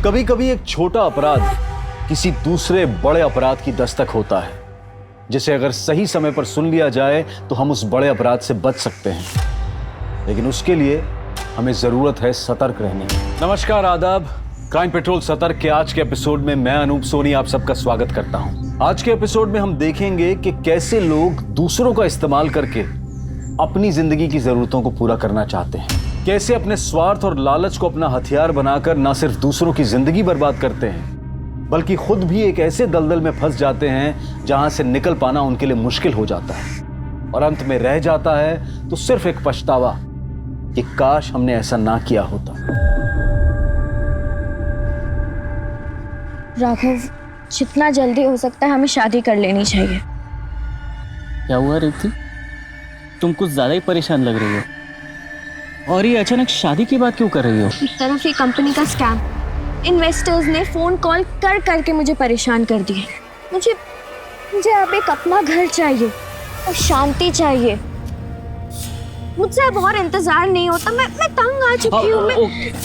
कभी कभी एक छोटा अपराध किसी दूसरे बड़े अपराध की दस्तक होता है, जिसे अगर सही समय पर सुन लिया जाए तो हम उस बड़े अपराध से बच सकते हैं। लेकिन उसके लिए हमें जरूरत है सतर्क रहने की। नमस्कार, आदाब। क्राइम पेट्रोल सतर्क के आज के एपिसोड में मैं अनूप सोनी आप सबका स्वागत करता हूं। आज के एपिसोड में हम देखेंगे कि कैसे लोग दूसरों का इस्तेमाल करके अपनी जिंदगी की जरूरतों को पूरा करना चाहते हैं, कैसे अपने स्वार्थ और लालच को अपना हथियार बनाकर न सिर्फ दूसरों की जिंदगी बर्बाद करते हैं, बल्कि खुद भी एक ऐसे दलदल में फंस जाते हैं जहां से निकल पाना उनके लिए मुश्किल हो जाता है और अंत में रह जाता है तो सिर्फ एक पछतावा कि काश हमने ऐसा ना किया होता। राघव, जितना जल्दी हो सकता है हमें शादी कर लेनी चाहिए। क्या हुआ रेवती? तुम कुछ ज्यादा ही परेशान लग रही हो। और ये अचानक शादी की बात क्यों कर रही हो? एक तरफ ये कंपनी का स्कैम, इन्वेस्टर्स ने फोन कॉल कर करके मुझे परेशान कर दिया। मुझे अब एक अपना घर चाहिए और शांति चाहिए। मुझसे अब और इंतजार नहीं होता। मैं तंग आ चुकी हूँ।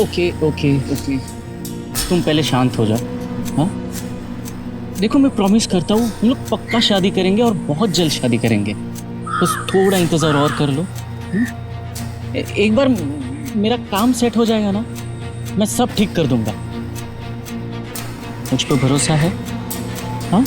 ओके। तुम पहले शांत हो जाओ। हाँ, देखो मैं प्रॉमिस करता हूँ हम लोग पक्का शादी करेंगे और बहुत जल्द शादी करेंगे। बस थोड़ा इंतजार और कर लो। एक बार मेरा काम सेट हो जाएगा ना, मैं सब ठीक कर दूंगा। मुझ पर भरोसा है? हाँ?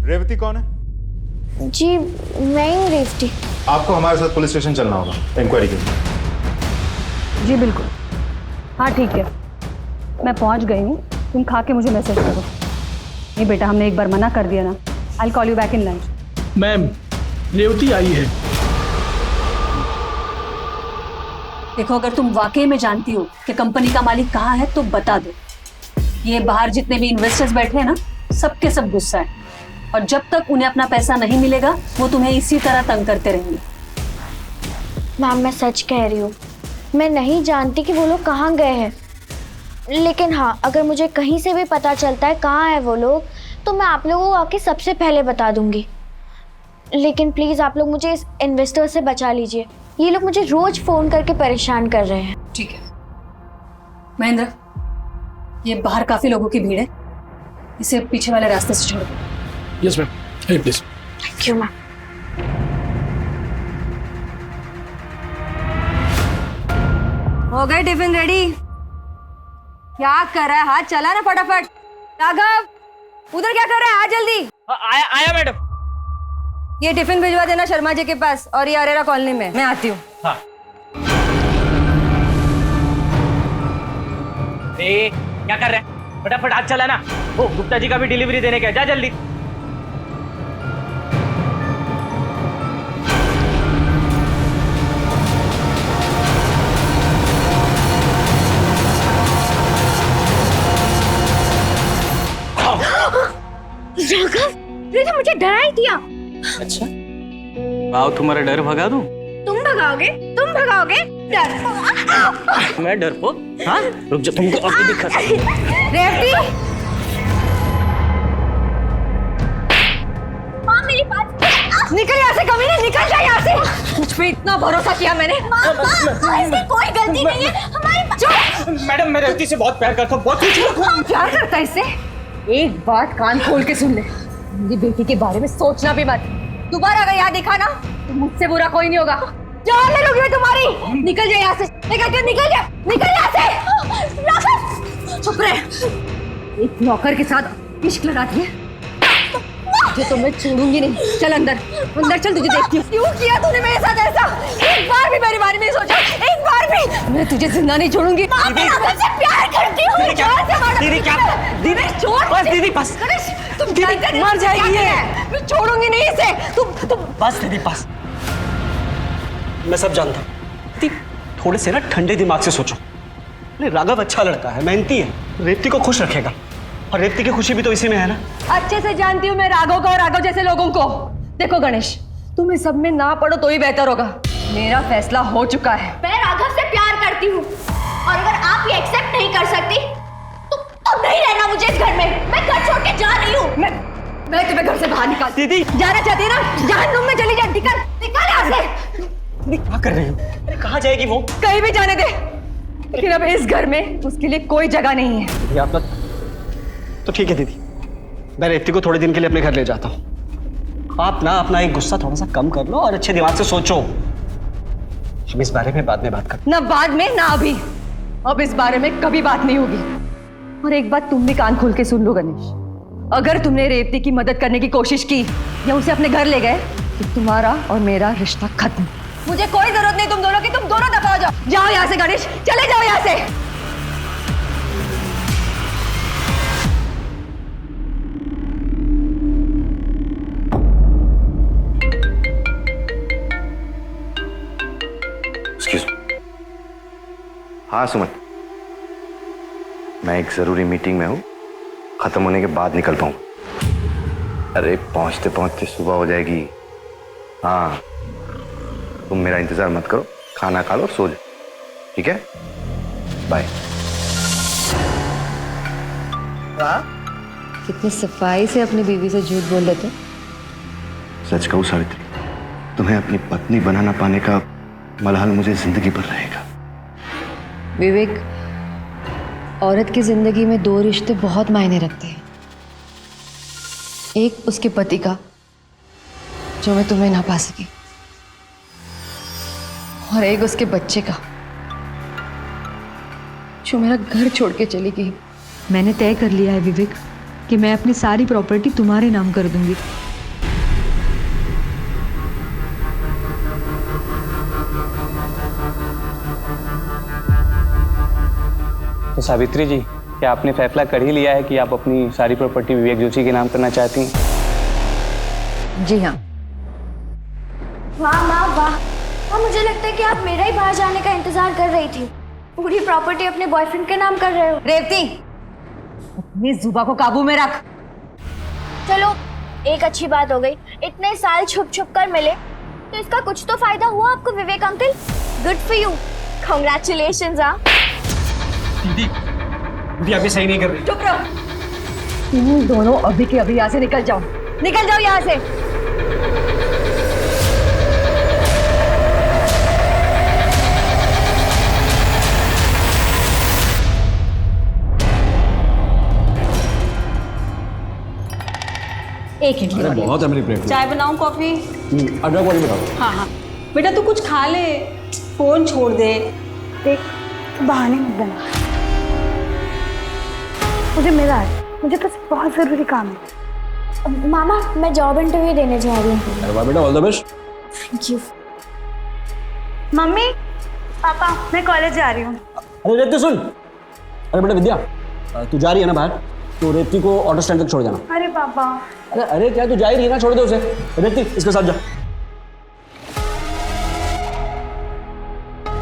रेवती कौन है? जी, मैं ही हूँ रेवती। आपको हमारे साथ पुलिस स्टेशन चलना होगा इंक्वायरी के लिए। जी बिल्कुल। हाँ ठीक है, मैं पहुंच गई हूँ। तुम खा के मुझे मैसेज करो। नहीं बेटा, हमने एक बार मना कर दिया ना। I call you back in lunch. Ma'am, Revati आई है। देखो, अगर तुम वाकई में जानती हो कि कंपनी का मालिक कहाँ है तो बता दो। ये बाहर जितने भी इन्वेस्टर्स बैठे हैं ना, सबके सब गुस्सा है और जब तक उन्हें अपना पैसा नहीं मिलेगा वो तुम्हें इसी तरह तंग करते रहेंगे। मैम, मैं सच कह रही हूँ। मैं नहीं जानती कि वो लोग कहाँ गए हैं, लेकिन हाँ, अगर मुझे कहीं से भी पता चलता है कहाँ है वो लोग तो मैं आप लोगों को आके सबसे पहले बता दूंगी। लेकिन प्लीज़ आप लोग मुझे इस इन्वेस्टर से बचा लीजिए। ये लोग मुझे रोज फ़ोन करके परेशान कर रहे हैं। ठीक है महेंद्र, ये बाहर काफी लोगों की भीड़ है, इसे पीछे वाले रास्ते से छोड़ दो। Yes ma'am, please. Thank you ma'am. हो गए टिफिन रेडी? क्या कर रहा है? हाथ चला ना फटाफट। राघव, उधर क्या कर रहा है? आ जल्दी। आया मैडम। ये टिफिन भिजवा देना शर्मा जी के पास और ये अरेरा कॉलोनी में। मैं आती हूँ। हाँ। क्या कर रहे हैं? फटाफट हाथ चला ना। ओ, गुप्ता जी का भी डिलीवरी देने का, जा जल्दी। राघव, तुमने मुझे डरा ही दिया। अच्छा, आओ तुम्हारा डर भगा दूं? तुम भगाओगे? तुम भगाओगे? डर। मैं डरपोक? हाँ, रुक जा, तुमको अभी दिखाता हूं। रेवती, माँ मेरी बात। निकल यहाँ से कमीने, निकल जा यहाँ से। मुझ पे इतना भरोसा किया मैंने। इसकी कोई गलती नहीं है हमारी। मैडम, मैं रेवती से बहुत प्यार करता हूँ, बहुत कुछ। प्यार करता है इससे? एक बात कान खोल के सुन ले, मेरी बेटी के बारे में सोचना भी मत। दोबारा अगर यहाँ दिखा ना तो मुझसे बुरा कोई नहीं होगा। जान ले लूंगी मैं तुम्हारी। निकल जा यहाँ से, निकल यहाँ से। चुप रहे। एक नौकर के साथ इश्क लगाती है जो तो मैं छोड़ूंगी नहीं। चल अंदर चल, तुझे देखती हूँ। क्यों किया तूने मेरे साथ ऐसा? एक बार भी मेरे बारे में सोचा? एक बार भी? मैं तुझे जिंदा नहीं छोड़ूंगी। मैं आपसे प्यार करती हूँ। दीदी क्या? दीदी छोड़ बस, दीदी बस। तुम मर जाएगी ये। मैं छोड़ूंगी नहीं इसे। तुम बस दीदी बस। मैं सब जानता हूँ। थोड़े से ना ठंडे दिमाग से सोचो। राघव अच्छा लड़का है, मेहनती है, रेवती को खुश रखेगा और रेवती की खुशी भी तो इसी में है ना। अच्छे से जानती हूँ मैं राघव को और राघव जैसे लोगों को। देखो गणेश, तुम इस सब में ना पड़ो तो ही बेहतर होगा। मेरा फैसला हो चुका है। मैं राघव से प्यार करती हूँ और अगर नहीं कर सकती? तुम नहीं रहना मुझे इस घर में। मैं घर छोड़ के जा रही हूँ। मैं तुम्हें घर से बाहर निकाल। दीदी जाना चाहती है ना, जहन्नुम में चली जा। निकल निकल यहाँ से। दीदी क्या कर रही हो? अरे कहाँ जाएगी वो? कहीं भी जाने दे, लेकिन अब इस घर में उसके लिए कोई जगह नहीं है। आप तो ठीक है दीदी, मैं रेवती को थोड़े दिन के लिए अपने घर ले जाता हूँ। आप ना अपना एक गुस्सा थोड़ा सा कम कर लो और अच्छे दिमाग से सोचो। हम इस बारे में बाद में बात करते ना बाद में ना अभी। अब इस बारे में कभी बात नहीं होगी। और एक बात तुम भी कान खोल के सुन लो गणेश, अगर तुमने रेवती की मदद करने की कोशिश की या उसे अपने घर ले गए तो तुम्हारा और मेरा रिश्ता खत्म। मुझे कोई जरूरत नहीं तुम दोनों की, तुम दोनों दफा हो जाओ। जाओ यहाँ से गणेश, चले जाओ यहाँ से। एक्सक्यूज। हाँ सुमन, मैं एक जरूरी मीटिंग में हूँ, खत्म होने के बाद निकल पाऊँ। अरे पहुँचते पहुँचते सुबह हो जाएगी। हाँ तुम मेरा इंतजार मत करो, खाना खा लो और सो जाओ, ठीक है? बाय। कितनी सफाई से अपनी बीवी से झूठ बोल लेते। सच कहूँ सावित्री, तुम्हें अपनी पत्नी बना ना पाने का मलाल मुझे जिंदगी भर रहेगा। विवेक, औरत की जिंदगी में दो रिश्ते बहुत मायने रखते हैं। एक उसके पति का, जो मैं तुम्हें ना पा सकी, और एक उसके बच्चे का, जो मेरा घर छोड़ के चली गई। मैंने तय कर लिया है विवेक कि मैं अपनी सारी प्रॉपर्टी तुम्हारे नाम कर दूंगी। तो सावित्री जी, क्या आपने फैसला कर ही लिया है कि आप अपनी सारी प्रॉपर्टी विवेक जोशी के नाम करना चाहती हैं? जी हाँ। वाह माँ वाह। हाँ, मुझे लगता है कि आप मेरा ही बाहर जाने का इंतजार कर रही थी। पूरी प्रॉपर्टी अपने बॉयफ्रेंड के नाम कर रहे हो। रेवती, अपनी जुबान को काबू में रख। चलो, एक अच्छी बात हो गई। इतने साल छुप छुप कर मिले तो इसका कुछ तो फायदा हुआ आपको Vivek uncle. Good for you, congratulations. हाँ दीदी अभी सही नहीं कर रही। चुप रहो। तुम दोनों अभी के अभी यहाँ से निकल जाओ। निकल जाओ यहाँ से। एक इडली और बहुत है मेरी प्लेट में। चाय बनाऊं, कॉफी? अदरक वाली बताओ। हाँ हाँ बेटा, तू कुछ खा ले, फोन छोड़ दे। देख, बहाने मत बना। मुझे मिला है, मुझे बस बहुत ज़रूरी काम है। मामा, मैं जॉब इंटरव्यू देने जा रही हूँ। अरे वाह बेटा, all the best. Thank you. Mummy, पापा, मैं कॉलेज जा रही हूँ। अरे रेवती सुन। अरे बेटा विद्या, तू जा रही है ना बाहर, तो रेवती को ऑटो स्टैंड तक छोड़ जाना। अरे पापा। अरे क्या तू जा ही रही है ना, छोड़ दे उसे। रेवती इसके साथ जा।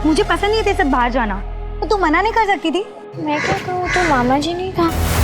मुझे पसंद नहीं थे सब बाहर जाना, तो तू मना नहीं कर सकती थी। मैं क्या कहूँ, तो मामा जी ने कहा।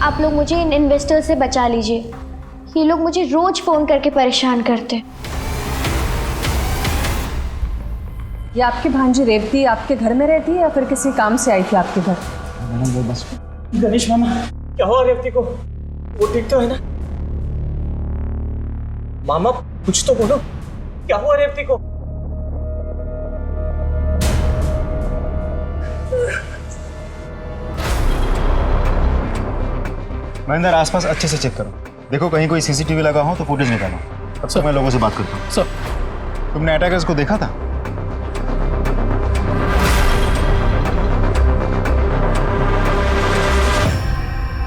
आप लोग मुझे इन इन्वेस्टर से बचा लीजिए। ये लोग मुझे रोज फोन करके परेशान करते। ये आपकी भांजी रेवती आपके घर में रहती है या फिर किसी काम से आई थी आपके घर? मैडम वो बस गणेश मामा, क्या हुआ रेवती को? वो ठीक तो है ना? मामा कुछ तो बोलो, क्या हुआ रेवती को? महेंद्र, आसपास अच्छे से चेक करो, देखो कहीं कोई सीसीटीवी लगा हो तो फुटेज निकालो। तब तक मैं लोगों से बात करता हूँ। सर, तुमने अटैकर्स को देखा था?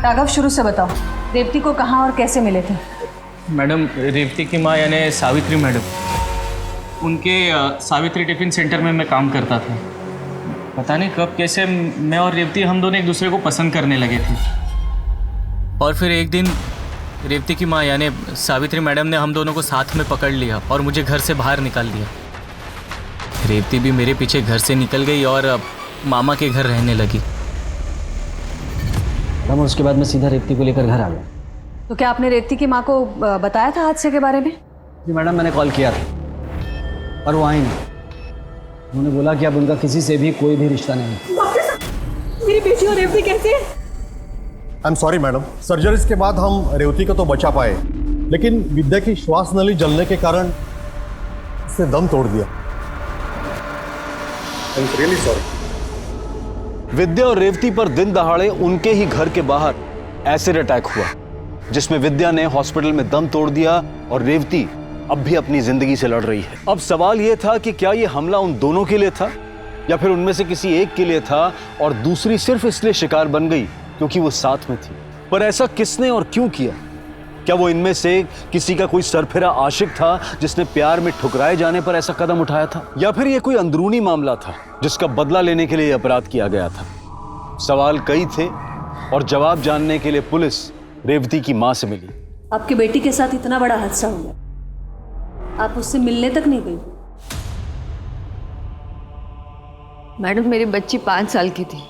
राघव, शुरू से बताओ, रेवती को कहाँ और कैसे मिले थे? मैडम रेवती की माँ यानी सावित्री मैडम, उनके सावित्री टिफिन सेंटर में मैं काम करता था। पता नहीं कब कैसे मैं और रेवती हम दोनों एक दूसरे को पसंद करने लगे थे। और फिर एक दिन रेवती की माँ यानी सावित्री मैडम ने हम दोनों को साथ में पकड़ लिया और मुझे घर से बाहर निकाल दिया। रेवती भी मेरे पीछे घर से निकल गई और मामा के घर रहने लगी। मैडम उसके बाद मैं सीधा रेवती को लेकर घर आ गया। तो क्या आपने रेवती की माँ को बताया था हादसे के बारे में? जी मैडम, मैंने कॉल किया था पर वो आई नहीं। उन्होंने बोला कि अब उनका किसी से भी कोई भी रिश्ता नहीं है। मेरी बेटी और रेवती कैसे है? I am sorry madam, surgeries के बाद हम रेवती को तो बचा पाए, लेकिन विद्या की श्वास नली जलने के कारण उसने दम तोड़ दिया। I am really sorry. Vidya और रेवती पर दिन दहाड़े उनके ही घर के बाहर एसिड अटैक हुआ, जिसमें विद्या ने हॉस्पिटल में दम तोड़ दिया और रेवती अब भी अपनी जिंदगी से लड़ रही है। अब सवाल यह था कि क्या यह हमला उन दोनों के लिए था या फिर उनमें से किसी एक के लिए था और दूसरी सिर्फ इसलिए शिकार बन गई क्योंकि वो साथ में थी। पर ऐसा किसने और क्यों किया? क्या वो इनमें से किसी का कोई सरफिरा आशिक था जिसने प्यार में ठुकराए जाने पर ऐसा कदम उठाया था, या फिर यह कोई अंदरूनी मामला था जिसका बदला लेने के लिए अपराध किया गया था? सवाल कई थे और जवाब जानने के लिए पुलिस रेवती की मां से मिली। आपकी बेटी के साथ इतना बड़ा हादसा हो गया, आप उससे मिलने तक नहीं गई? मैडम, मेरी बच्ची 5 साल की थी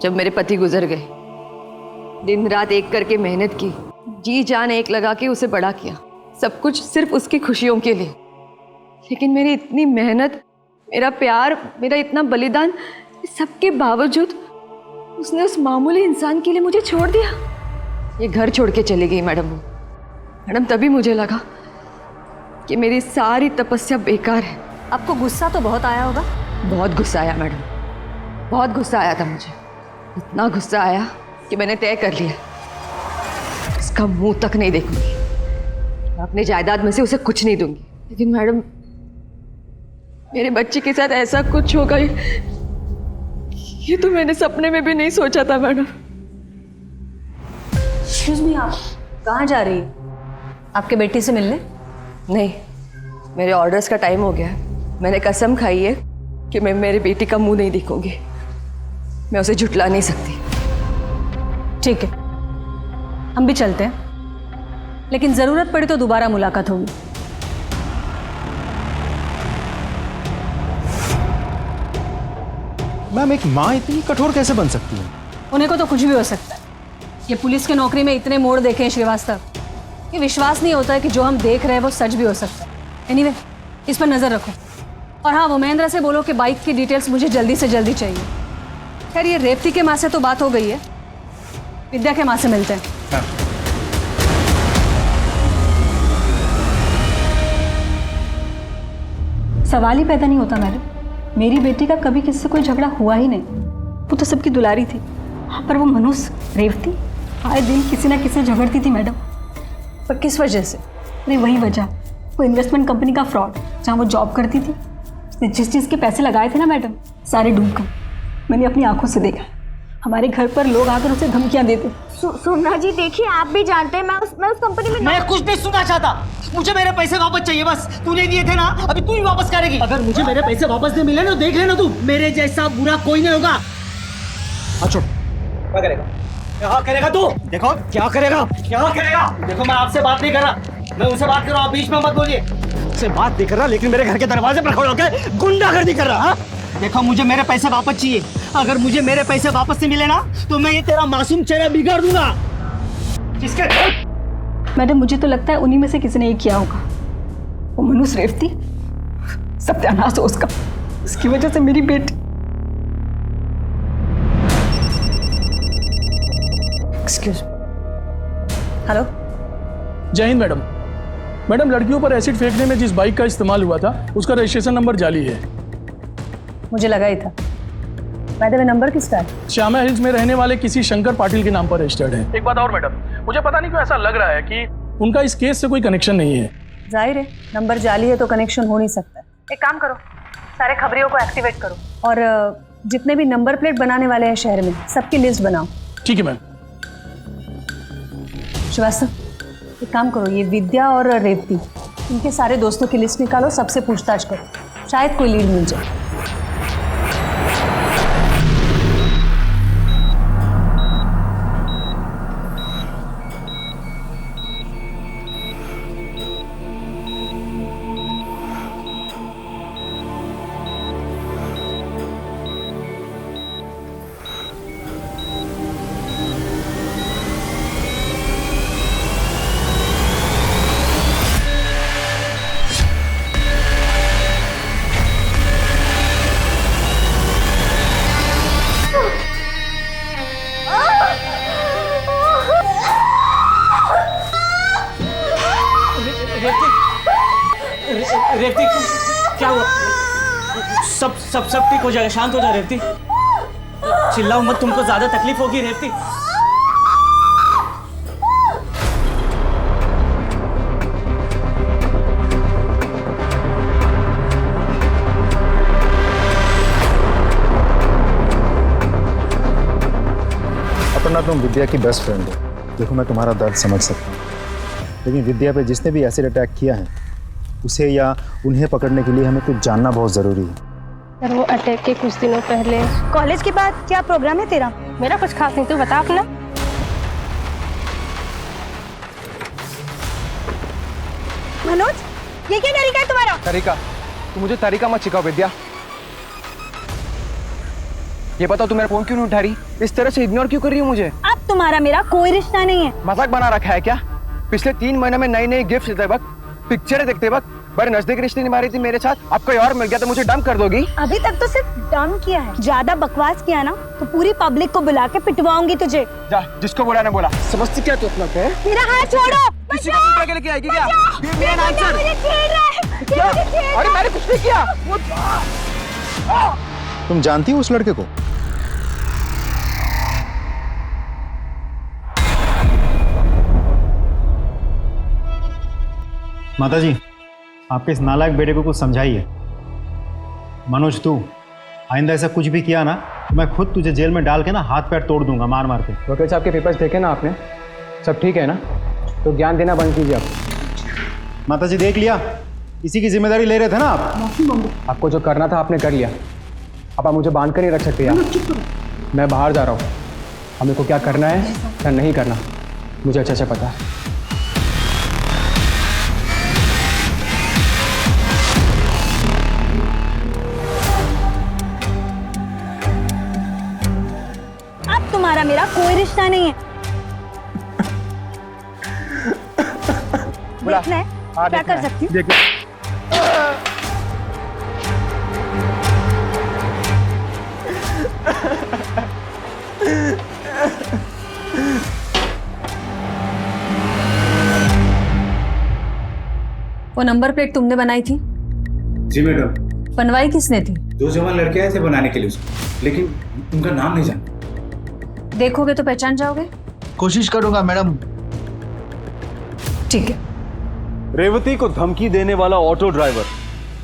जब मेरे पति गुजर गए। दिन रात एक करके मेहनत की, जी जान एक लगा के उसे बड़ा किया, सब कुछ सिर्फ उसकी खुशियों के लिए। लेकिन मेरी इतनी मेहनत, मेरा प्यार, मेरा इतना बलिदान, सबके बावजूद उसने उस मामूली इंसान के लिए मुझे छोड़ दिया। ये घर छोड़ के चली गई मैडम। मैडम तभी मुझे लगा कि मेरी सारी तपस्या बेकार है। आपको गुस्सा तो बहुत आया होगा? बहुत गुस्सा आया मैडम, बहुत गुस्सा आया था मुझे। इतना गुस्सा आया कि मैंने तय कर लिया इसका मुंह तक नहीं देखूंगी, मैं अपने जायदाद में से उसे कुछ नहीं दूंगी। लेकिन मैडम, मेरे बच्चे के साथ ऐसा कुछ होगा ये तो मैंने सपने में भी नहीं सोचा था मैडम। एक्सक्यूज मी, आप कहाँ जा रही है? आपके बेटी से मिलने? नहीं, मेरे ऑर्डर्स का टाइम हो गया है। मैंने कसम खाई है कि मैं मेरी बेटी का मुंह नहीं दिखूंगी, मैं उसे झुठला नहीं सकती। ठीक है, हम भी चलते हैं, लेकिन जरूरत पड़ी तो दोबारा मुलाकात होगी। मैम, एक माँ इतनी कठोर कैसे बन सकती है? उन्हें को तो कुछ भी हो सकता है। ये पुलिस की नौकरी में इतने मोड़ देखे हैं श्रीवास्तव, ये विश्वास नहीं होता है कि जो हम देख रहे हैं वो सच भी हो सकता है। एनीवे, इस पर नजर रखो। और हाँ, वो महेंद्र से बोलो कि बाइक की डिटेल्स मुझे जल्दी से जल्दी चाहिए। खैर, ये रेवती के माँ से तो बात हो गई है, विद्या के माँ से मिलते हैं। सवाल ही पैदा नहीं होता मैडम, मेरी बेटी का कभी किसी से कोई झगड़ा हुआ ही नहीं। वो तो सबकी दुलारी थी। हाँ, पर वो मनुष्य रेवती आए दिन किसी ना किसी से झगड़ती थी मैडम। पर किस वजह से? नहीं, वही वजह, वो इन्वेस्टमेंट कंपनी का फ्रॉड जहाँ वो जॉब करती थी। उसने जिस चीज़ के पैसे लगाए थे ना मैडम, सारे डूब गए। मैंने अपनी आंखों से देखा, हमारे घर पर लोग आकर उसे धमकियां देते। सोना जी देखिए, आप भी जानते हैं मैं उस कंपनी में मैं कुछ नहीं सुनना चाहता, मुझे मेरे पैसे वापस चाहिए बस। तूने दिए थे ना, अभी तू ही वापस करेगी। अगर मुझे मेरे पैसे वापस नहीं मिले ना, देख लेना तू, मेरे जैसा बुरा कोई नहीं होगा। अच्छा, क्या करेगा? क्या करेगा तू? देखो क्या करेगा, क्या करेगा। देखो, मैं आपसे बात नहीं कर रहा, मैं उनसे बात कर रहा हूँ, बीच में मत बोलिए। उससे बात नहीं कर रहा, लेकिन मेरे घर के दरवाजे पर खड़े होकर गुंडागर्दी कर रहा। देखो, मुझे मेरे पैसे वापस चाहिए। अगर मुझे मेरे पैसे वापस नहीं मिले ना, तो मैं ये तेरा मासूम चेहरा बिगाड़ दूंगा। किसके? मैडम, मुझे तो लगता है उन्हीं में से किसी ने ये किया होगा। वो मनुष्य रेवती सत्यानाश हो उसका। उसकी वजह से मेरी बेटी। एक्सक्यूज। हेलो। जय हिंद मैडम। मैडम, लड़कियों पर एसिड फेंकने में जिस बाइक का इस्तेमाल हुआ था उसका रजिस्ट्रेशन नंबर जाली है। मुझे लगा ही था। वैसे नंबर किसका है? श्यामा हिल्स में रहने वाले किसी शंकर पाटिल के नाम पर रजिस्टर्ड है। एक बात और मैडम, मुझे पता नहीं क्यों ऐसा लग रहा है कि उनका इस केस से कोई कनेक्शन नहीं है। जाहिर है, नंबर जाली है तो कनेक्शन हो नहीं सकता। एक काम करो, सारे खबरियों को एक्टिवेट करो और जितने भी नंबर प्लेट बनाने वाले हैं शहर में सबकी लिस्ट बनाओ। ठीक है मैम। श्रीवास्तव, एक काम करो, ये विद्या और रेवती, इनके सारे दोस्तों की लिस्ट निकालो, सबसे पूछताछ करो, शायद कोई लीड मिल जाए। रेवती, क्या हुआ? सब ठीक हो जाएगा, शांत हो जा रेवती। चिल्लाओ मत, तुमको ज्यादा तकलीफ होगी रेवती। अपना तुम विद्या की बेस्ट फ्रेंड हो। देखो, मैं तुम्हारा दर्द समझ सकता हूँ, लेकिन विद्या पे जिसने भी एसिड अटैक किया है उसे या उन्हें पकड़ने के लिए हमें कुछ जानना बहुत ज़रूरी है। सर, वो अटैक के कुछ दिनों पहले। कॉलेज के बाद क्या प्रोग्राम है तेरा? मेरा कुछ खास नहीं, तू बता अपना। मनोज, ये क्या तरीका है तुम्हारा? तरीका? तू मुझे तरीका मत सिखाओ विद्या। ये बताओ, तू मेरा फोन क्यों नहीं उठा रही? इस तरह से इग्नोर क्यों कर रही हो मुझे? अब तुम्हारा मेरा कोई रिश्ता नहीं है। मजाक बना रखा है क्या? पिछले 3 महीने में नई नई गिफ्ट देते वक्त, पिक्चरें देखते वक्त बड़े नजदीक रिश्ते निभा रही थी मेरे साथ। अब कोई और मिल गया तो मुझे डंप कर दोगी? अभी तक तो सिर्फ डम किया है, ज्यादा बकवास किया ना तो पूरी पब्लिक को बुला के पिटवाऊंगी तुझे। जा, जिसको बुलाने बोला। समझती क्या तू अपना है? मेरा हाथ छोड़ो। किसी को पीटने के लिए आएगी क्या? मुझे छेड़ रहा है। अरे मैंने कुछ नहीं किया। तुम जानती हो उस लड़के को? माताजी, आपके इस नालायक बेटे को कुछ समझाइए। मनोज, तू आइंदा ऐसा कुछ भी किया ना तो मैं खुद तुझे जेल में डाल के ना हाथ पैर तोड़ दूंगा, मार मार के। वकील साहब के पेपर्स देखे ना आपने? सब ठीक है ना? तो ज्ञान देना बंद कीजिए आप। माताजी, देख लिया, इसी की जिम्मेदारी ले रहे थे ना आप। आपको जो करना था आपने कर लिया। अब आप मुझे बांध कर नहीं रख सकते यार। मैं बाहर जा रहा हूँ, हमें को क्या करना है क्या नहीं करना मुझे अच्छे से पता है। अब तुम्हारा मेरा कोई रिश्ता नहीं है। देखना है क्या कर सकती हूँ। वो नंबर प्लेट तुमने बनाई थी? जी मैडम। बनवाई किसने थी? 2 जवान लड़के आए थे बनाने के लिए उसको, लेकिन उनका नाम नहीं जाना। देखोगे तो पहचान जाओगे? कोशिश करूंगा मैडम। ठीक है। रेवती को धमकी देने वाला ऑटो ड्राइवर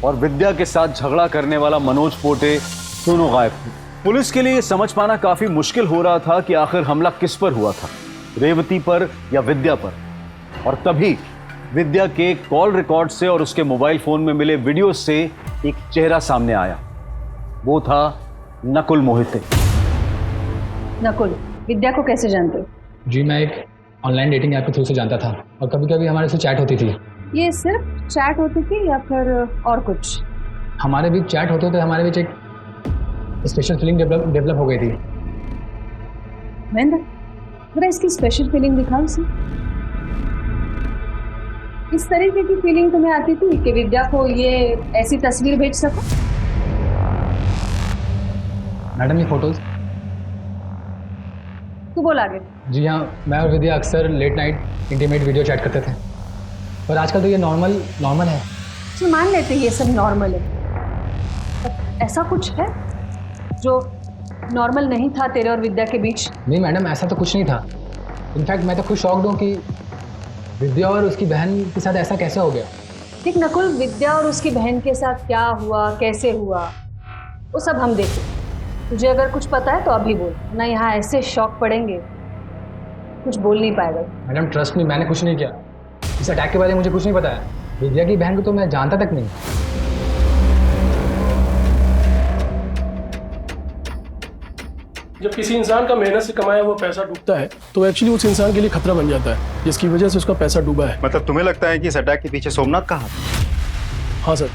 और विद्या के साथ झगड़ा करने वाला मनोज पोटे दोनों गायब थे। पुलिस के लिए समझ पाना काफी मुश्किल हो रहा था कि आखिर हमला किस पर हुआ था, रेवती पर या विद्या पर। और तभी विद्या के कॉल रिकॉर्ड से और उसके मोबाइल फोन में मिले वीडियो से एक चेहरा सामने आया। वो था नकुल मोहिते। नकुल, विद्या को कैसे जानते हो? जी, मैं एक ऑनलाइन डेटिंग ऐप के थ्रू से जानता था और कभी कभी हमारे से चैट होती थी। ये सिर्फ चैट होती थी या फिर और कुछ? हमारे बीच चैट होते थे, हमारे बीच एक स्पेशल फीलिंग डेवलप हो गई थी। महेंद्र, जरा इसकी स्पेशल फीलिंग दिखाओ इसे। इस तरीके की फीलिंग तुम्हें आती थी कि विद्या को ये ऐसी तस्वीर भेज सको? मैडम ये फोटोज। तू बोल आगे। जी हाँ, मैं और विद्या अक्सर late night intimate video chat करते थे, पर आजकल तो ये नॉर्मल है। तो मान लेते ये सब नॉर्मल है, पर ऐसा कुछ है जो नॉर्मल नहीं था तेरे और विद्या के बीच? नहीं मैडम, ऐसा तो कुछ नहीं था। इनफैक्ट मैं तो खुद शॉक्ड हूँ कि विद्या और उसकी बहन के साथ ऐसा कैसे हो गया। ठीक नकुल, विद्या और उसकी बहन के साथ क्या हुआ, कैसे हुआ, वो सब हम देखें। तुझे अगर कुछ पता है तो अभी बोल, ना यहाँ ऐसे शॉक पड़ेंगे, कुछ बोल नहीं पाएगा। मैडम ट्रस्ट मी, मैंने कुछ नहीं किया। इस अटैक के बारे में मुझे कुछ नहीं पता है। विद्या की बहन को तो मैं जानता तक नहीं। जब किसी इंसान का मेहनत से कमाया हुआ पैसा डूबता है तो एक्चुअली उस इंसान के लिए खतरा बन जाता है, जिसकी वजह से उसका पैसा डूबा है। मतलब तुम्हें लगता है कि इस अटैक के पीछे सोमनाथ का हाथ? हाँ सर,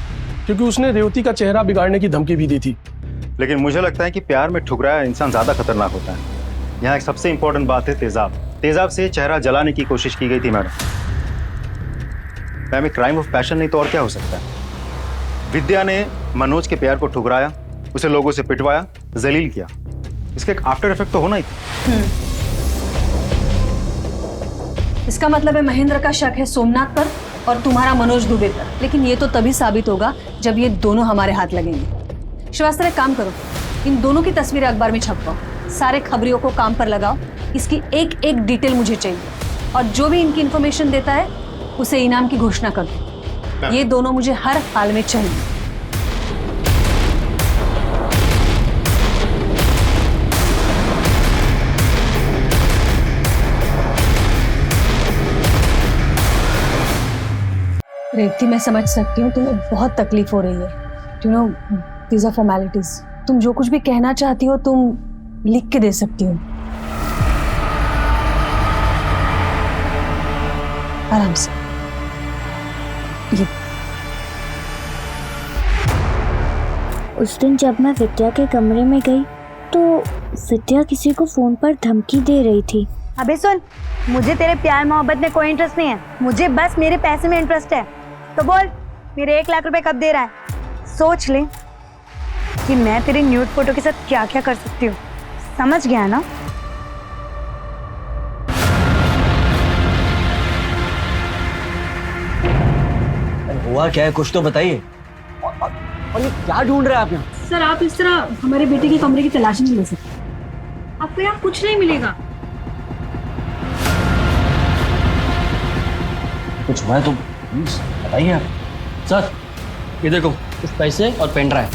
क्योंकि उसने रेवती का चेहरा बिगाड़ने की धमकी भी दी थी। लेकिन मुझे लगता है कि प्यार में ठुकराया इंसान ज्यादा खतरनाक होता है। यहाँ एक सबसे इंपॉर्टेंट बात है तेजाब। तेजाब से चेहरा जलाने की कोशिश की गई थी madam. Ma'am, crime of passion नहीं तो और क्या हो सकता है? विद्या ने मनोज के प्यार को ठुकराया, उसे लोगों से पिटवाया, जलील किया। इसका एक आफ्टर इफेक्ट तो होना ही था। इसका मतलब है महेंद्र का शक है सोमनाथ पर और तुम्हारा मनोज दुबे पर। लेकिन ये तो तभी साबित होगा जब ये दोनों हमारे हाथ लगेंगे। श्रीवास्तव, एक काम करो, इन दोनों की तस्वीरें अखबार में छपवाओ, सारे खबरियों को काम पर लगाओ। इसकी एक एक डिटेल मुझे चाहिए और जो भी इनकी इंफॉर्मेशन देता है उसे इनाम की घोषणा कर दो। ये दोनों मुझे हर हाल में चाहिए। रेवती, मैं समझ सकती हूँ तुम्हें बहुत तकलीफ हो रही है। You know, these are formalities. तुम जो कुछ भी कहना चाहती हो तुम लिख के दे सकती हो, आराम से। ये उस दिन जब मैं विद्या के कमरे में गई तो विद्या किसी को फोन पर धमकी दे रही थी। अबे सुन, मुझे तेरे प्यार मोहब्बत में कोई इंटरेस्ट नहीं है, मुझे बस मेरे पैसे में इंटरेस्ट है। तो बोल, मेरे 1 लाख रुपए कब दे रहा है? सोच ले कि मैं तेरे न्यूड फोटो के साथ क्या क्या कर सकती हूँ। समझ गया ना? हुआ क्या है, कुछ तो बताइए। और ये क्या ढूंढ रहे हैं आप यहाँ? सर, आप इस तरह हमारे बेटे के कमरे की तलाशी नहीं ले सकते। आपको यहाँ कुछ नहीं मिलेगा। कुछ हुआ है तो प्लीज बताइए आप। सर, ये देखो, कुछ पैसे और पेन ड्राइव।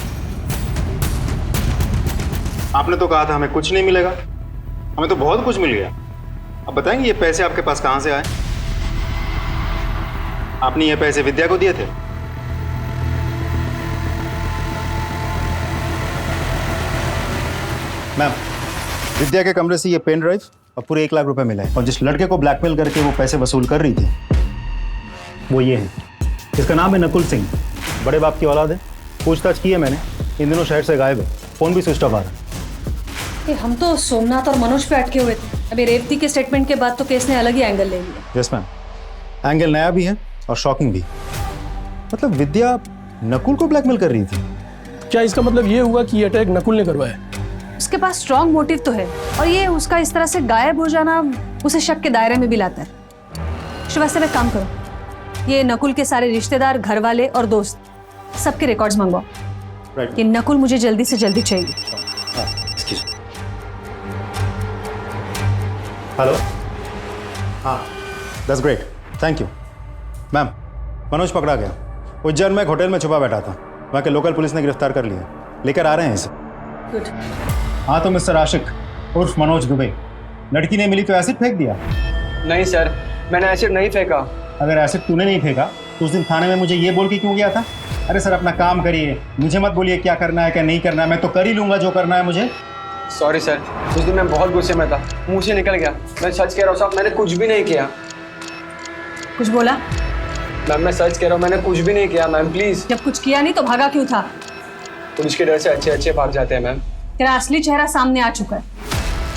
आपने तो कहा था हमें कुछ नहीं मिलेगा, हमें तो बहुत कुछ मिल गया। अब बताएंगे ये पैसे आपके पास कहाँ से आए? आपने ये पैसे विद्या को दिए थे? मैम, विद्या के कमरे से ये पेन ड्राइव और पूरे 1 लाख रुपए मिले हैं। और जिस लड़के को ब्लैकमेल करके वो पैसे वसूल कर रही थी वो ये है। इसका नाम है नकुल सिंह, बड़े बाप की औलाद है। पूछताछ की है मैंने, इन दिनों शहर से गायब है, फोन भी स्विच ऑफ आ रहा है। हम तो सोमनाथ और मनोज पे अटके हुए थे। अभी रेवती के स्टेटमेंट के बाद तो केस ने अलग ही एंगल ले लिया। यस मैम, एंगल नया भी है और शॉकिंग भी। मतलब विद्या नकुल को ब्लैकमेल कर रही थी। क्या इसका मतलब ये हुआ कि ये अटैक नकुल ने करवाया? उसके पास स्ट्रॉन्ग मोटिव तो है और ये उसका इस तरह से गायब हो जाना उसे शक के दायरे में भी लाता है। श्रीवास्तव, एक काम करो, ये नकुल के सारे रिश्तेदार, घर वाले और दोस्त सबके रिकॉर्ड्स मंगवाओ। ये नकुल मुझे जल्दी से जल्दी चाहिए। हेलो, हाँ, that's great, thank you. Ma'am, Manoj पकड़ा गया। उज्जैन में एक होटल में छुपा बैठा था, वहाँ के लोकल पुलिस ने गिरफ्तार कर लिया, लेकर आ रहे हैं इसे। गुड। हाँ तो मिस्टर आशिक उर्फ मनोज दुबे, लड़की नहीं मिली तो एसिड फेंक दिया? नहीं सर, मैंने एसिड नहीं फेंका। अगर एसिड तूने नहीं फेंका तो उस दिन थाने में मुझे ये बोल के क्यों गया था? अरे सर, अपना काम करिए, मुझे मत बोलिए क्या करना है क्या नहीं करना है, मैं तो कर ही लूंगा जो करना है मुझे। सॉरी सर, उस दिन मैं बहुत गुस्से में था, मुंह से निकल गया। मैं सच कह रहा हूँ साहब, मैंने कुछ भी नहीं किया। कुछ बोला? मैम, मैं सच कह रहा हूँ, मैंने कुछ भी नहीं किया मैम, प्लीज। जब कुछ किया नहीं तो भागा क्यों था? पुलिस के डर से अच्छे अच्छे भाग जाते हैं मैम। तेरा असली चेहरा सामने आ चुका है।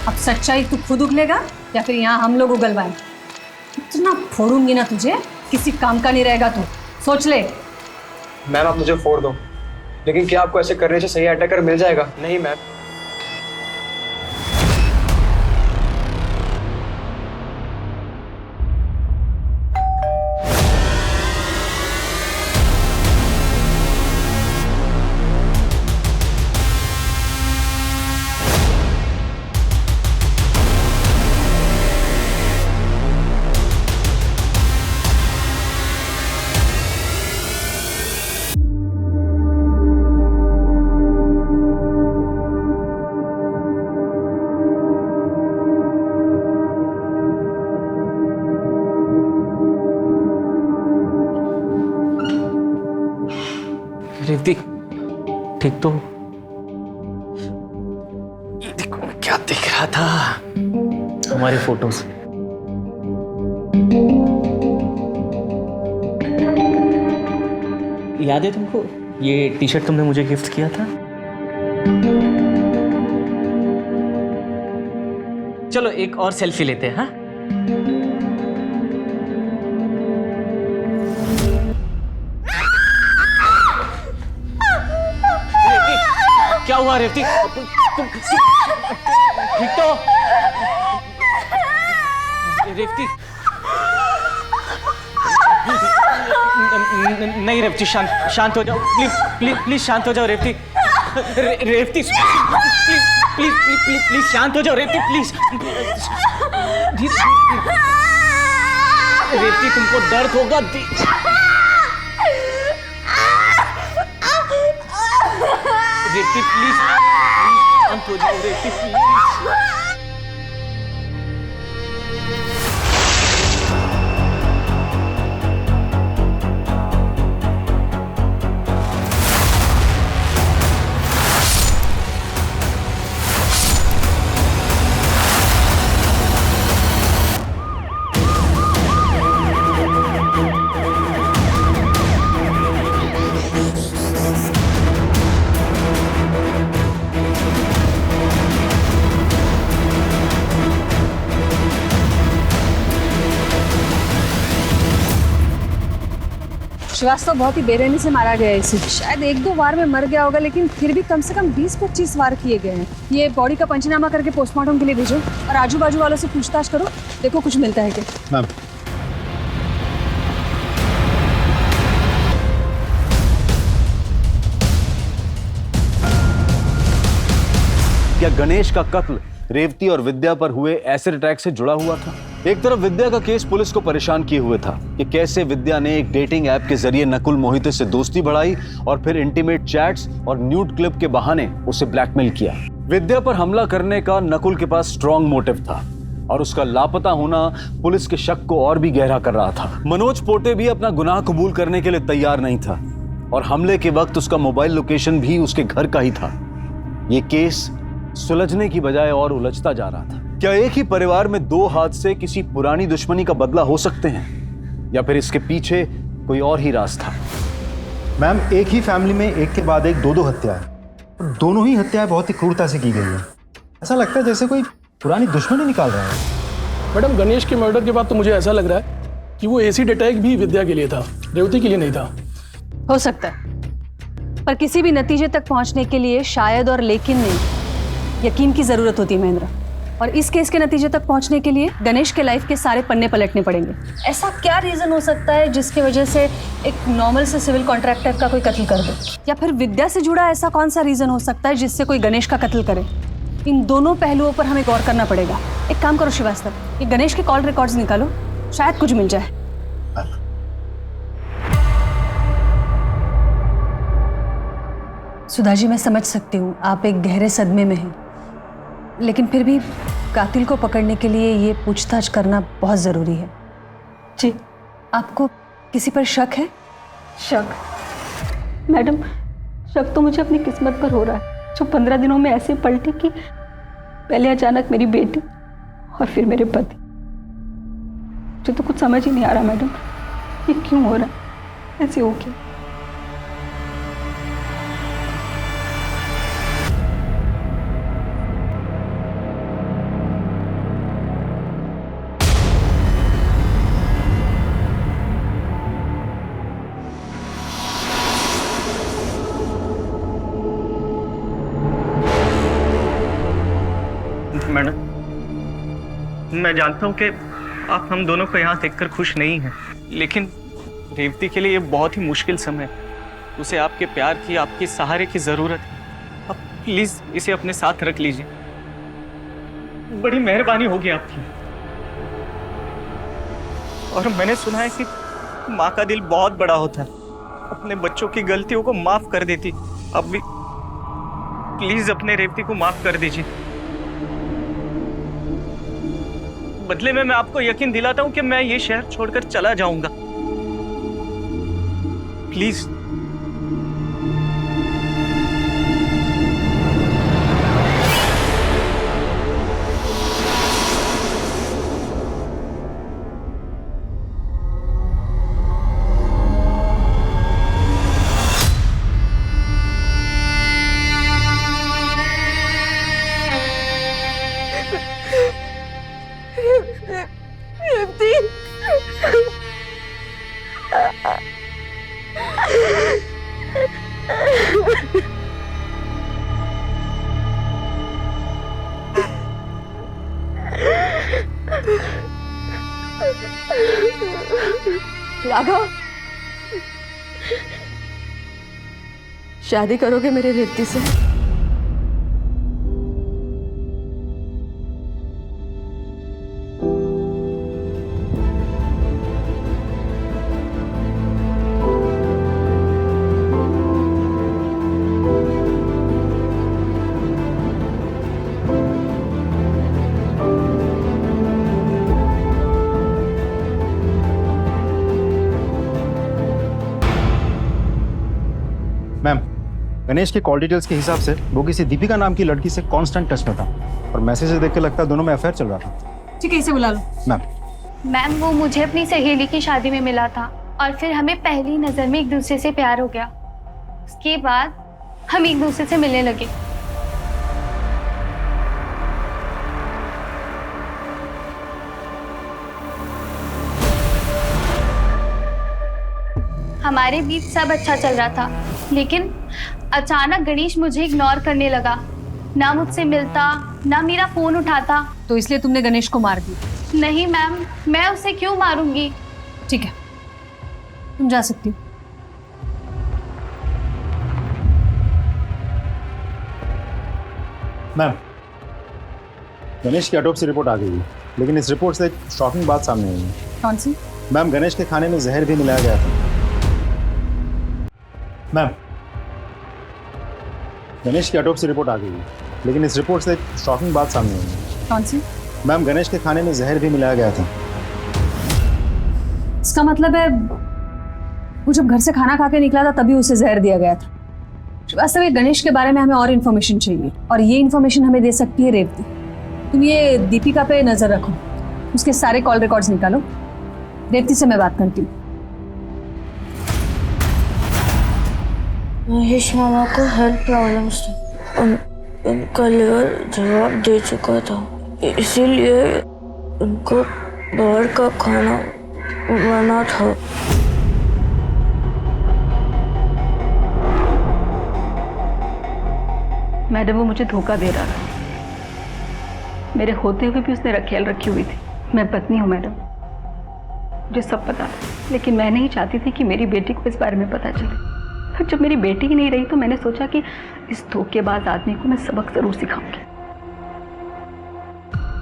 अब सच्चाई तू खुद उगलेगा या फिर यहाँ हम लोग उगलवाएं? इतना फोड़ूंगी ना तुझे। किसी काम का नहीं रहेगा तू, सोच ले। मैम आप मुझे फोड़ दो, लेकिन क्या आपको ऐसे करने से सही अटैकर मिल जाएगा? नहीं मैम। रेवती ठीक तो? देखो क्या दिख रहा था हमारे फोटोज। याद है तुमको ये टी शर्ट तुमने मुझे गिफ्ट किया था? चलो एक और सेल्फी लेते हैं। हाँ क्या हुआ रेवती? तुम ठीक तो? रेवती नहीं रेवती, शांत हो जाओ प्लीज प्लीज प्लीज शांत हो जाओ Revati. Revati please please please please शांत हो जाओ रेवती प्लीज। रेवती तुमको दर्द होगा। रेवती प्लीज शांत हो जाओ रेवती प्लीज। श्रीवास्तव बहुत ही बेरहमी से मारा गया है इसे। शायद 1-2 वार में मर गया होगा, लेकिन फिर भी कम से कम 20-25 वार किए गए हैं। ये बॉडी का पंचनामा करके पोस्टमार्टम के लिए भेजो और आजू बाजू वालों से पूछताछ करो, देखो कुछ मिलता है क्या। मैम क्या गणेश का कत्ल रेवती और विद्या पर हुए एसिड अटैक से जुड़ा हुआ था? एक तरफ विद्या का केस पुलिस को परेशान किए हुए था कि कैसे विद्या ने एक डेटिंग ऐप के जरिए नकुल मोहिते से दोस्ती बढ़ाई और फिर इंटीमेट चैट्स और न्यूड क्लिप के बहाने उसे ब्लैकमेल किया। विद्या पर हमला करने का नकुल के पास स्ट्रॉन्ग मोटिव था और उसका लापता होना पुलिस के शक को और भी गहरा कर रहा था। मनोज पोटे भी अपना गुनाह कबूल करने के लिए तैयार नहीं था और हमले के वक्त उसका मोबाइल लोकेशन भी उसके घर का ही था। ये केस सुलझने की बजाय और उलझता जा रहा था। क्या एक ही परिवार में 2 हाथ से किसी पुरानी दुश्मनी का बदला हो सकते हैं, या फिर इसके पीछे कोई और ही राज था? मैम एक ही फैमिली में एक के बाद एक 2-2 हत्याएं, और दोनों ही हत्याएं बहुत ही क्रूरता से की गई है। ऐसा लगता है जैसे कोई पुरानी दुश्मनी निकाल रहा है। मैडम गणेश के मर्डर के बाद तो मुझे ऐसा लग रहा है कि वो एसिड अटैक भी विद्या के लिए था, रेवती के लिए नहीं था। हो सकता है, पर किसी भी नतीजे तक पहुंचने के लिए शायद और लेकिन नहीं, यकीन की जरूरत होती है महेंद्र। और इस केस के नतीजे तक पहुंचने के लिए गणेश के लाइफ के सारे पन्ने पलटने पड़ेंगे। ऐसा क्या रीजन हो सकता है जिसकी वजह से एक नॉर्मल से सिविल कॉन्ट्रैक्टर का कोई कत्ल कर दे, या फिर विद्या से जुड़ा ऐसा कौन सा रीजन हो सकता है जिससे कोई गणेश का कत्ल करे। इन दोनों पहलुओं पर हमें गौर करना पड़ेगा। एक काम करो श्रीवास्तव, ये गणेश के कॉल रिकॉर्ड्स निकालो, शायद कुछ मिल जाए। सुधा जी मैं समझ सकती हूँ आप एक गहरे सदमे में हैं, लेकिन फिर भी कातिल को पकड़ने के लिए ये पूछताछ करना बहुत ज़रूरी है। जी आपको किसी पर शक है? शक? मैडम शक तो मुझे अपनी किस्मत पर हो रहा है, जो 15 दिनों में ऐसे पलटी कि पहले अचानक मेरी बेटी और फिर मेरे पति। मुझे तो कुछ समझ ही नहीं आ रहा मैडम, ये क्यों हो रहा है, ऐसे हो क्या? मैं जानता हूँ कि आप हम दोनों को यहाँ देखकर खुश नहीं हैं, लेकिन रेवती के लिए ये बहुत ही मुश्किल समय है। उसे आपके प्यार की, आपके सहारे की जरूरत है। आप प्लीज इसे अपने साथ रख लीजिए, बड़ी मेहरबानी होगी आपकी। और मैंने सुना है कि माँ का दिल बहुत बड़ा होता है, अपने बच्चों की गलतियों को माफ कर देती। अब भी प्लीज अपने रेवती को माफ कर दीजिए। बदले में मैं आपको यकीन दिलाता हूं कि मैं ये शहर छोड़कर चला जाऊंगा। प्लीज। राघव, शादी करोगे मेरे रेवती से? मैम, गणेश के कॉल डिटेल्स के हिसाब से वो किसी दीपिका नाम की लड़की से कांस्टेंट टच में था और मैसेज देख के लगता है दोनों में अफेयर चल रहा था। ठीक है, इसे बुला लो। मैम वो मुझे अपनी सहेली की शादी में मिला था और फिर हमें पहली नज़र में एक दूसरे से प्यार हो गया। उसके बाद हम एक दूसरे से मिलने लगे। हमारे बीच सब अच्छा चल रहा था, लेकिन अचानक गणेश मुझे इग्नोर करने लगा। ना मुझसे मिलता, ना मेरा फोन उठाता। तो इसलिए तुमने गणेश को मार दी? नहीं मैम, मैं उसे क्यों मारूंगी। ठीक है, तुम जा सकती हो। मैम, गणेश की ऑटोप्सी रिपोर्ट आ गई है, लेकिन इस रिपोर्ट से एक शॉकिंग बात सामने आई है। कौन सी? मैम, गणेश के खाने में जहर भी मिलाया गया था। मैम, गणेश की ऑटोप्सी रिपोर्ट आ गई है, लेकिन इस रिपोर्ट से एक शॉकिंग बात सामने आई है। कौन सी? मैम, गणेश के खाने में जहर भी मिलाया गया था। इसका मतलब है वो जब घर से खाना खा के निकला था तभी उसे जहर दिया गया था। वास्तव में गणेश के बारे में हमें और इन्फॉर्मेशन चाहिए, और ये इन्फॉर्मेशन हमें दे सकती है रेवती। तुम ये दीपिका पे नजर रखो, उसके सारे कॉल रिकॉर्ड्स निकालो। रेवती से मैं बात करती हूँ। महेश मामा को हेल्थ प्रॉब्लम्स थी, उनका लिवर जवाब दे चुका था, इसीलिए उनको बाहर का खाना मना था। मैडम वो मुझे धोखा दे रहा था। मेरे होते हुए भी उसने ख्याल रखी हुई थी। मैं पत्नी हूँ मैडम, मुझे सब पता था, लेकिन मैं नहीं चाहती थी कि मेरी बेटी को इस बारे में पता चले। फिर जब मेरी बेटी ही नहीं रही तो मैंने सोचा कि इस धोखेबाज आदमी को मैं सबक जरूर सिखाऊंगी।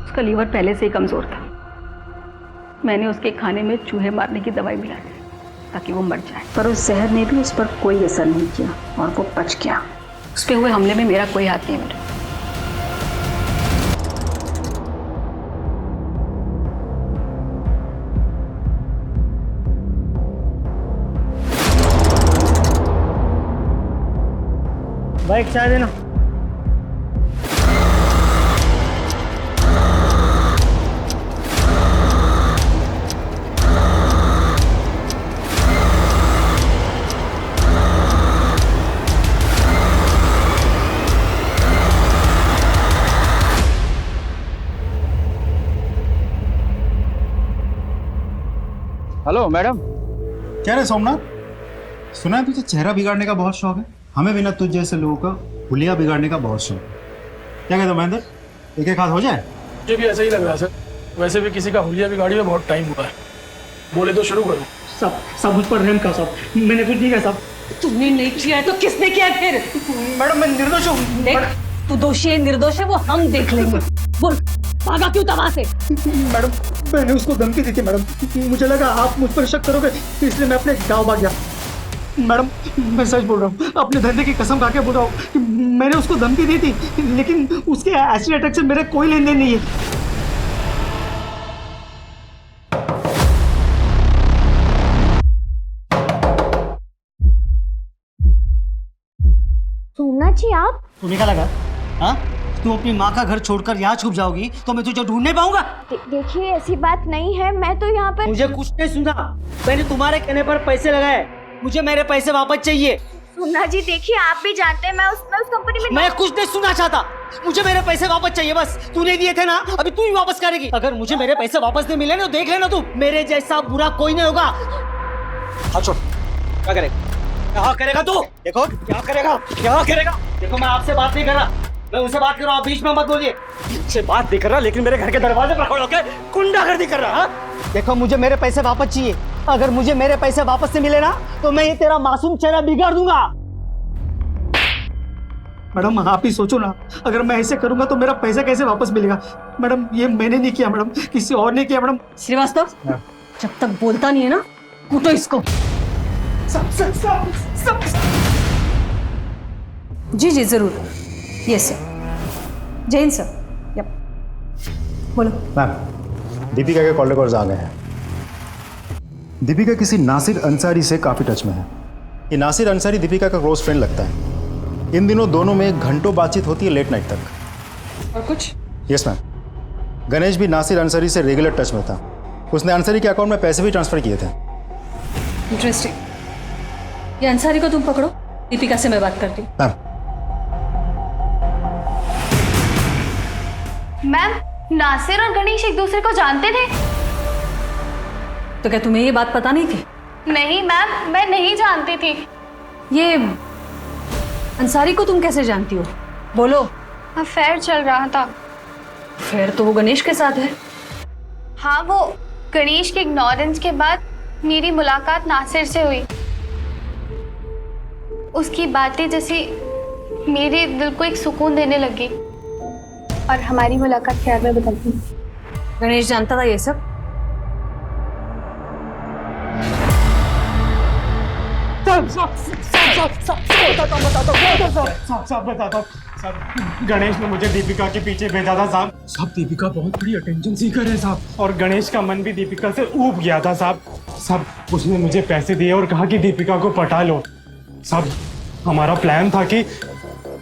उसका लीवर पहले से ही कमजोर था। मैंने उसके खाने में चूहे मारने की दवाई मिला दी ताकि वो मर जाए, पर उस जहर ने भी उस पर कोई असर नहीं किया और वो बच गया। उस पे हुए हमले में मेरा कोई हाथ नहीं है मैडम। बाइक चाय देना। Hello madam. क्या रे सोमनाथ, सुना है तुझे चेहरा बिगाड़ने का बहुत शौक है। हमें भी ना तुझ जैसे लोगों का हुलिया बिगाड़ने का बहुत शौक। क्या कहते हो महेंद्र, एक एक हाथ हो जाए? मुझे भी ऐसा ही लग रहा है सर। वैसे भी किसी का हुलिया की गाड़ी में बहुत टाइम हुआ है, बोले तो शुरू करो। साहब साहब मुझ पर रहम का साहब, मैंने कुछ नहीं किया साहब। तुमने नहीं किया है तो किसने किया है फिर? मैडम मैं निर्दोष हूँ। देख, तू दोषी है निर्दोष है वो हम देख लेंगे। बोल, भागा क्यों था वहां से? मैडम मैंने उसको धमकी दी थी मैडम, मुझे लगा आप मुझ पर शक करोगे इसलिए मैं अपने गाँव भाग गया। मैडम मैं सच बोल रहा हूँ, अपने धंधे की कसम खा के बोल रहा हूँ कि मैंने उसको धमकी दी थी, लेकिन उसके एसिड अटैक से मेरा कोई लेन देन नहीं है। सोमनाथ जी आप? तुम्हें क्या लगा? हाँ, तुम अपनी माँ का घर छोड़कर यहाँ छुप जाओगी तो मैं तुझे ढूंढ नहीं पाऊंगा। देखिए ऐसी बात नहीं है, मैं तो यहाँ पर। मुझे कुछ नहीं सुना, मैंने तुम्हारे कहने पर पैसे लगाए, मुझे मेरे पैसे वापस चाहिए। सोमनाथ जी देखिए, आप भी जानते हैं मैं उस कंपनी में। मैं कुछ नहीं सुनना चाहता, मुझे मेरे पैसे वापस चाहिए बस। तूने दिए थे ना, अभी तू ही वापस करेगी। अगर मुझे मेरे पैसे वापस नहीं मिले ना, तो देख लेना तू, मेरे जैसा बुरा कोई नहीं होगा। हाँ छोड़, क्या करेगा? क्या करेगा तू? देखो क्या करेगा, क्या करेगा? देखो मैं आपसे बात नहीं कर रहा, मैं उनसे बात कर रहा हूँ, बीच में मत बोलिए। मुझसे बात नहीं कर रहा, लेकिन मेरे घर के दरवाजे पर खड़े होकर गुंडागर्दी कर रहा है। देखो मुझे मेरे पैसे वापस चाहिए, अगर मुझे मेरे पैसे वापस नहीं मिले ना तो मैं ये तेरा मासूम चेहरा बिगाड़ दूंगा। मैडम आप ही सोचो ना, अगर मैं ऐसे करूंगा तो मेरा पैसा कैसे वापस मिलेगा? मैडम ये मैंने नहीं किया मैडम, किसी और ने किया मैडम। श्रीवास्तव जब तक बोलता नहीं है ना, कूटो इसको। जी जी जरूर, yes sir. Jain sir, yup बोलो। मैम दीपिका के कॉल रिकॉर्ड्स आ गए हैं। दीपिका किसी नासिर अंसारी से काफ़ी टच में है। ये नासिर अंसारी दीपिका का क्लोज फ्रेंड लगता है। इन दिनों दोनों में घंटों बातचीत होती है लेट नाइट तक। और कुछ? यस मैम, गणेश भी नासिर अंसारी से रेगुलर टच में था। उसने अंसारी के अकाउंट में पैसे भी ट्रांसफर किए थे। इंटरेस्टिंग। ये अंसारी को तुम पकड़ो, दीपिका से मैं बात करती हूँ। मैम नासिर और गणेश एक दूसरे को जानते थे? तो क्या तुम्हें ये बात पता नहीं थी? नहीं मैम, मैं नहीं जानती थी। ये अंसारी को तुम कैसे जानती हो? बोलो। अफेयर चल रहा था। फिर तो वो गणेश के साथ है। हाँ, वो गणेश के इग्नोरेंस के बाद मेरी मुलाकात नासिर से हुई। उसकी बातें जैसी मेरे दिल को एक सुकून देने लगी और हमारी मुलाकात प्यार में बदल गई। गणेश जानता था ये सब? गणेश ने मुझे दीपिका के पीछे भेजा था साहब। साहब दीपिका बहुत बड़ी अटेंशन सीकर है साहब, और गणेश का मन भी दीपिका से ऊब गया था साहब। साहब उसने मुझे पैसे दिए और कहा कि दीपिका को पटा लो। साहब हमारा प्लान था कि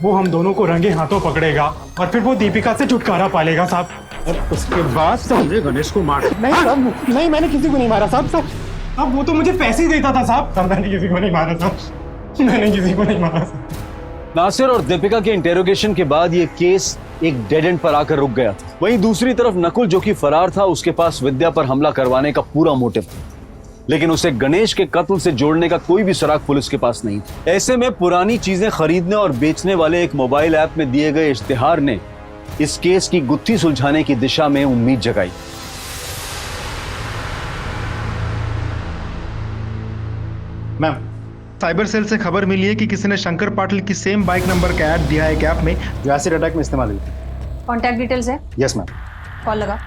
वो हम दोनों को रंगे हाथों पकड़ेगा और फिर वो दीपिका से छुटकारा पालेगा साहब। और उसके बाद हमने गणेश को मार। नहीं साहब, नहीं मैंने किसी को नहीं मारा साहब। अब वो तो मुझे पैसे ही देता था साहब। मैंने किसी को नहीं मारा साहब, मैंने किसी को नहीं मारा साहब। नासिर और दीपिका के इंटेरोगेशन के बाद ये केस एक डेड एंड पर आकर रुक गया था। वहीं दूसरी तरफ नकुल जो कि फरार था, उसके पास विद्या पर हमला करवाने का पूरा मोटिव था, लेकिन उसे गणेश के कत्ल से जोड़ने का कोई भी सुराग पुलिस के पास नहीं था। ऐसे में पुरानी चीजें खरीदने और बेचने वाले एक मोबाइल ऐप में दिए गए इश्तिहार ने इस केस की गुत्थी सुलझाने की दिशा में उम्मीद जगाई। मैम साइबर सेल से खबर मिली है कि किसी ने शंकर पाटिल की सेम बाइक नंबर का ऐड दिया है एक ऐप में जो एसिड अटैक में इस्तेमाल हुई थी। कॉन्टैक्ट डिटेल्स है? Yes ma'am. कॉल लगा।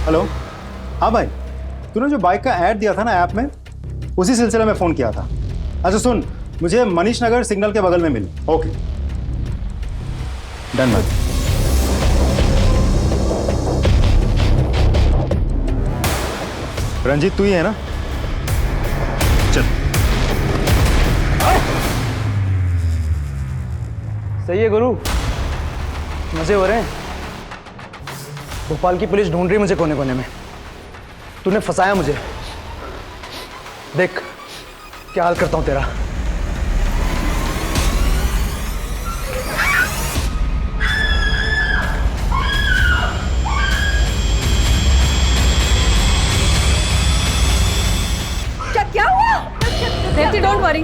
हेलो, हाँ भाई, तूने जो बाइक का ऐड दिया था ना ऐप में, उसी सिलसिले में फ़ोन किया था। अच्छा सुन, मुझे मनीष नगर सिग्नल के बगल में मिली। ओके डन भाई। रंजीत तू ही है ना? चल। सही है गुरु, मजे हो रहे हैं। भोपाल की पुलिस ढूंढ रही मुझे कोने कोने में। तूने फंसाया मुझे, देख क्या हाल करता हूं तेरा। क्या हुआ? देवती डोंट वरी,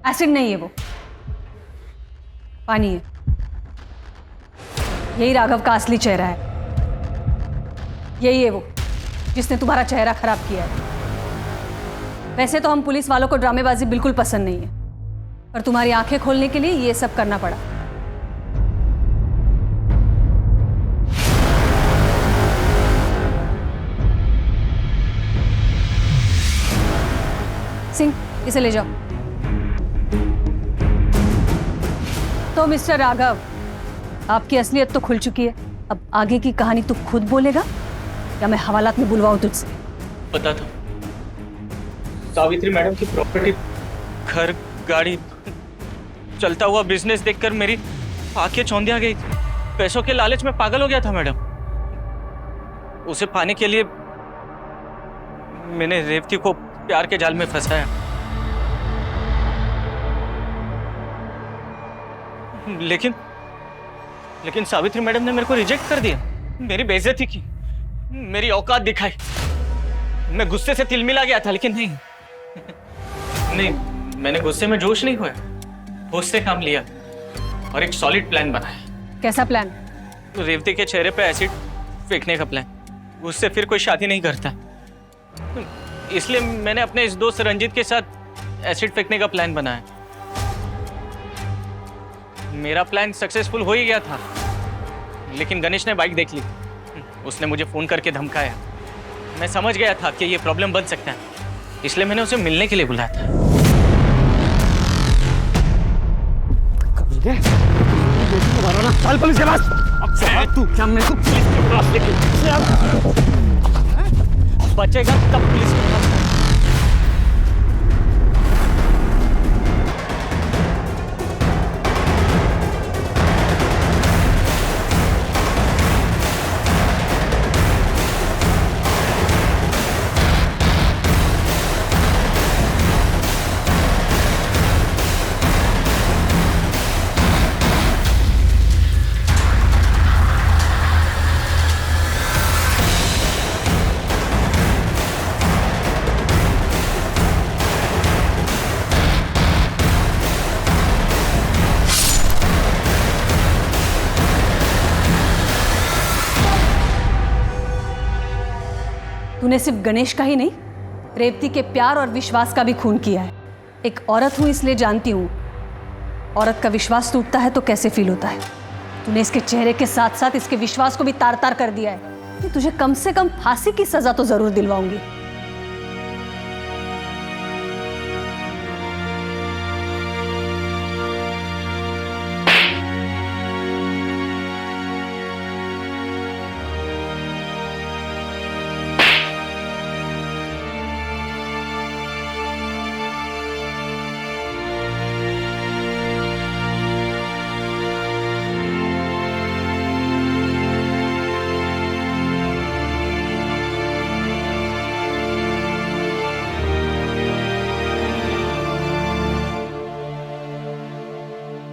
एसिड नहीं है वो, पानी है। यही राघव का असली चेहरा है। यही है वो जिसने तुम्हारा चेहरा खराब किया है। वैसे तो हम पुलिस वालों को ड्रामेबाजी बिल्कुल पसंद नहीं है, पर तुम्हारी आंखें खोलने के लिए ये सब करना पड़ा। सिंह, इसे ले जाओ। तो मिस्टर राघव, आपकी असलियत तो खुल चुकी है। अब आगे की कहानी तू खुद बोलेगा या मैं हवालात में बुलवाऊं तुझसे? पता था सावित्री मैडम की प्रॉपर्टी, घर, गाड़ी, चलता हुआ बिजनेस देखकर मेरी आंखें चौंधिया गई थी। पैसों के लालच में पागल हो गया था मैडम। उसे पाने के लिए मैंने रेवती को प्यार के जाल में फंसाया। लेकिन सावित्री मैडम ने मेरे को रिजेक्ट कर दिया, मेरी बेइज्जती की, मेरी औकात दिखाई। मैं गुस्से से तिलमिला गया था, लेकिन नहीं, मैंने गुस्से में जोश नहीं खोया, होश से काम लिया और एक सॉलिड प्लान बनाया। कैसा प्लान? रेवती के चेहरे पे एसिड फेंकने का प्लान। उससे फिर कोई शादी नहीं करता, इसलिए मैंने अपने इस दोस्त रंजीत के साथ एसिड फेंकने का प्लान बनाया। मेरा प्लान सक्सेसफुल हो ही गया था, लेकिन गणेश ने बाइक देख ली। उसने मुझे फोन करके धमकाया। मैं समझ गया था कि ये प्रॉब्लम बन सकता है, इसलिए मैंने उसे मिलने के लिए बुलाया था। चल पुलिस के पास। अब तू क्या मेरे को पुलिस के पास लेके बचेगा तब पुलिस के पास। तूने सिर्फ गणेश का ही नहीं, रेवती के प्यार और विश्वास का भी खून किया है। एक औरत हूं इसलिए जानती हूं औरत का विश्वास टूटता है तो कैसे फील होता है। तूने इसके चेहरे के साथ साथ इसके विश्वास को भी तार तार कर दिया है। तुझे कम से कम फांसी की सजा तो जरूर दिलवाऊंगी।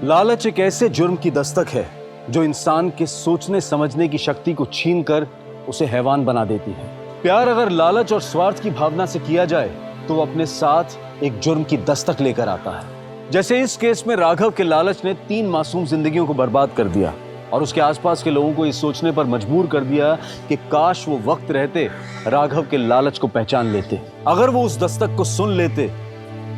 लालच एक ऐसे जुर्म की दस्तक है जो इंसान के सोचने समझने की शक्ति को छीनकर उसे हैवान बना देती है। प्यार अगर लालच और स्वार्थ की भावना से किया जाए तो वो अपने साथ एक जुर्म की दस्तक लेकर आता है। जैसे इस केस में राघव के लालच ने 3 मासूम जिंदगियों को बर्बाद कर दिया और उसके आसपास के लोगों को इस सोचने पर मजबूर कर दिया कि काश वो वक्त रहते राघव के लालच को पहचान लेते। अगर वो उस दस्तक को सुन लेते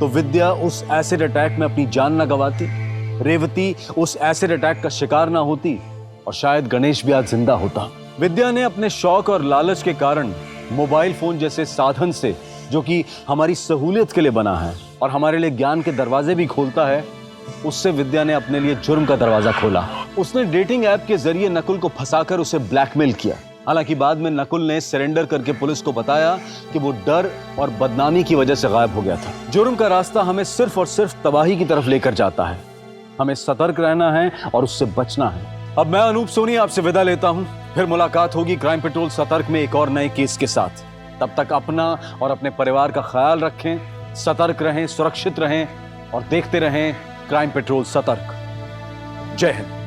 तो विद्या उस एसिड अटैक में अपनी जान न गंवाती, रेवती उस एसिड अटैक का शिकार ना होती और शायद गणेश भी आज जिंदा होता। विद्या ने अपने शौक और लालच के कारण मोबाइल फोन जैसे साधन से, जो कि हमारी सहूलियत के लिए बना है और हमारे लिए ज्ञान के दरवाजे भी खोलता है, उससे विद्या ने अपने लिए जुर्म का दरवाजा खोला। उसने डेटिंग ऐप के जरिए नकुल को फंसाकर उसे ब्लैकमेल किया। हालांकि बाद में नकुल ने सरेंडर करके पुलिस को बताया कि वो डर और बदनामी की वजह से गायब हो गया था। जुर्म का रास्ता हमें सिर्फ और सिर्फ तबाही की तरफ लेकर जाता है। हमें सतर्क रहना है और उससे बचना है। अब मैं अनूप सोनी आपसे विदा लेता हूं। फिर मुलाकात होगी क्राइम पेट्रोल सतर्क में एक और नए केस के साथ। तब तक अपना और अपने परिवार का ख्याल रखें, सतर्क रहें, सुरक्षित रहें और देखते रहें क्राइम पेट्रोल सतर्क। जय हिंद।